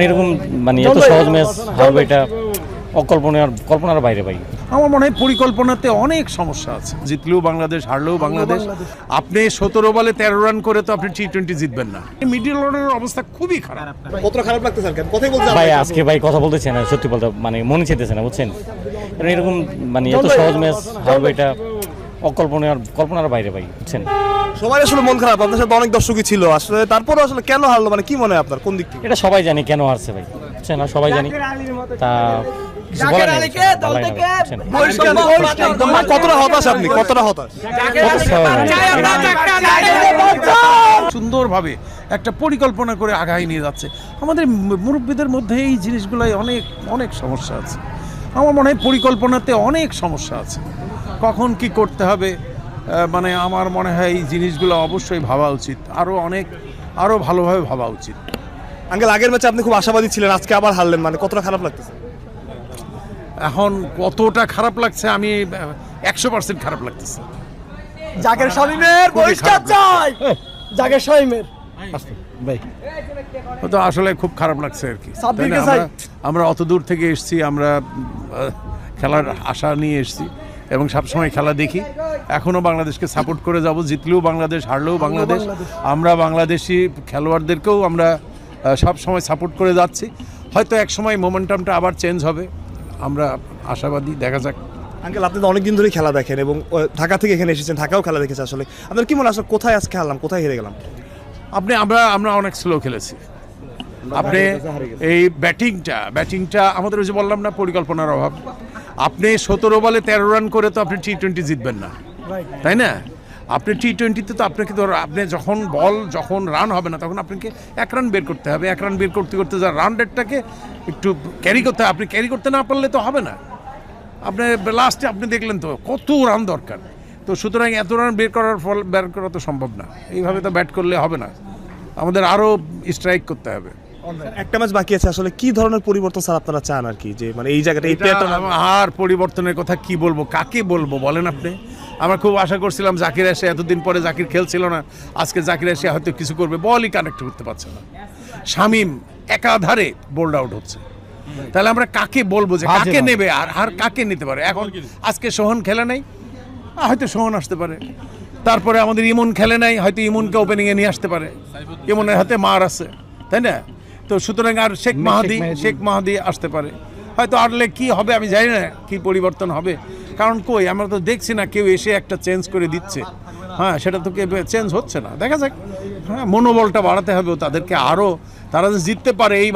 এরকম মানে এত সহজ ম্যাচ হারবে এটা কল্পনার বাইরে ভাই। আমার মনে হয় পরিকল্পনাতে অনেক সমস্যা আছে। জিতলেও বাংলাদেশ, হারলেও বাংলাদেশ। আপনি 17 বলে 13 রান করে তো আপনি T20 জিতবেন না। মিডল অর্ডারের অবস্থা খুবই খারাপ। কতটা খারাপ লাগতেছে স্যার? কথাই বলতে ভাই আজকে ভাই কথা বলতেছে না, সত্যি বলতে মানে মনে চাইতেছে না, বুঝছেন? এরকম মানে এত সহজ ম্যাচ হারবে এটা কল্পনার বাইরে ভাই, বুঝছেন? সবাই আসলে মন খারাপ, আপনার সাথে অনেক দর্শকই ছিল আসলে, তারপরে আসলে কেন হারলো মানে কি মনে হয় আপনার, কোন দিক থেকে? এটা সবাই জানে কেন হারছে ভাই, বুঝছেন? আর সবাই জানি তা কিছু বলার নেই, ভালো লাগে না, বুঝছেন? কতটা হতাশ আপনি, কতটা হতাশ? সুন্দরভাবে একটা পরিকল্পনা করে আগায় নিয়ে যাচ্ছে। আমাদের মুরব্বীদের মধ্যে এই জিনিসগুলোই অনেক অনেক সমস্যা আছে। আমার মনে হয় পরিকল্পনাতে অনেক সমস্যা আছে। কখন কি করতে হবে মানে আমার মনে হয় এই জিনিসগুলো অবশ্যই ভাবা উচিত, আরও ভালোভাবে ভাবা উচিত। আঙ্কেল, আগের ম্যাচে আপনি খুব আশাবাদী ছিলেন, আজকে আবার হারলেন, মানে কতটা খারাপ লাগতেছে? এখন কতটা খারাপ লাগছে, আমি 100% খারাপ লাগতেছে। জাকের শামীমের বহিষ্কার চাই, জাকের শামীমের ভাই তো আসলে খুব খারাপ লাগছে আর কি। সাব্বিরকে চাই। আমরা অত দূর থেকে এসেছি, আমরা খেলার আশা নিয়ে এসেছি এবং সবসময় খেলা দেখি। এখনও বাংলাদেশকে সাপোর্ট করে যাব, জিতলেও বাংলাদেশ, হারলেও বাংলাদেশ। আমরা বাংলাদেশি খেলোয়াড়দেরকেও আমরা সব সময় সাপোর্ট করে যাচ্ছি। হয়তো এক সময় মোমেন্টামটা আবার চেঞ্জ হবে, আমরা আশাবাদী, দেখা যাক। আঙ্কেল, আপনি তো অনেকদিন ধরেই খেলা দেখেন এবং ঢাকা থেকে এখানে এসেছেন, ঢাকাও খেলা দেখেছে, আসলে আপনার কি মনে হয় আসলে কোথায় আজকে হারলাম, কোথায় হেরে গেলাম? আমরা অনেক স্লো খেলেছি। আপনি এই ব্যাটিংটা আমাদের ওই যে বললাম না, পরিকল্পনার অভাব। আপনি 17 বলে 13 রান করে তো আপনি T20 জিতবেন না, তাই না? আপনি T20-তে তো আপনাকে আপনি যখন রান হবে না তখন আপনাকে 1 রান বের করতে হবে। 1 রান বের করতে করতে যা রান রেটটাকে একটু ক্যারি করতে হবে। আপনি ক্যারি করতে না পারলে তো হবে না। আপনি লাস্টে আপনি দেখলেন তো কত রান দরকার। তো সুতরাং এত রান বের করা তো সম্ভব না। এইভাবে তো ব্যাট করলে হবে না, আমাদের আরও স্ট্রাইক করতে হবে। একটা ম্যাচ বাকি আছে, আসলে কি ধরনের পরিবর্তন স্যার আপনারা চান আর কি, যে মানে এই জায়গাটা এই প্লেয়ারটা? আর পরিবর্তনের কথা কি বলবো, কাকে বলবো বলেন আপনি? আমরা খুব আশা করছিলাম জাকির এসে, এতদিন পরে জাকির খেলছিল না, আজকে জাকির এসে হয়তো কিছু করবে, বলই কানেক্ট করতে পারছে না। শামীম একাধারে বোল্ড আউট হচ্ছে, তাহলে আমরা কাকে বলবো যে কাকে নেবে আর কাকে নিতে পারে? এখন আজকে সোহন খেলে নাই, হয়তো সোহন আসতে পারে। তারপরে আমাদের ইমন খেলে নাই, হয়তো ইমনকে ওপেনিংয়ে নিয়ে আসতে পারে। ইমনের হাতে মার আছে, তাই না? তো সুতরাং আর শেখ মাহাদি আসতে পারে। হয়তো আরলে কি হবে আমি জানি না, কি পরিবর্তন হবে। কারণ কই আমরা তো দেখছি না কেউ এসে একটা চেঞ্জ করে দিচ্ছে। হ্যাঁ, সেটা তো কেউ চেঞ্জ হচ্ছে না, দেখা যাক। হ্যাঁ, মনোবলটা বাড়াতে হবে তাদেরকে, আরও তারা জিততে পারে এই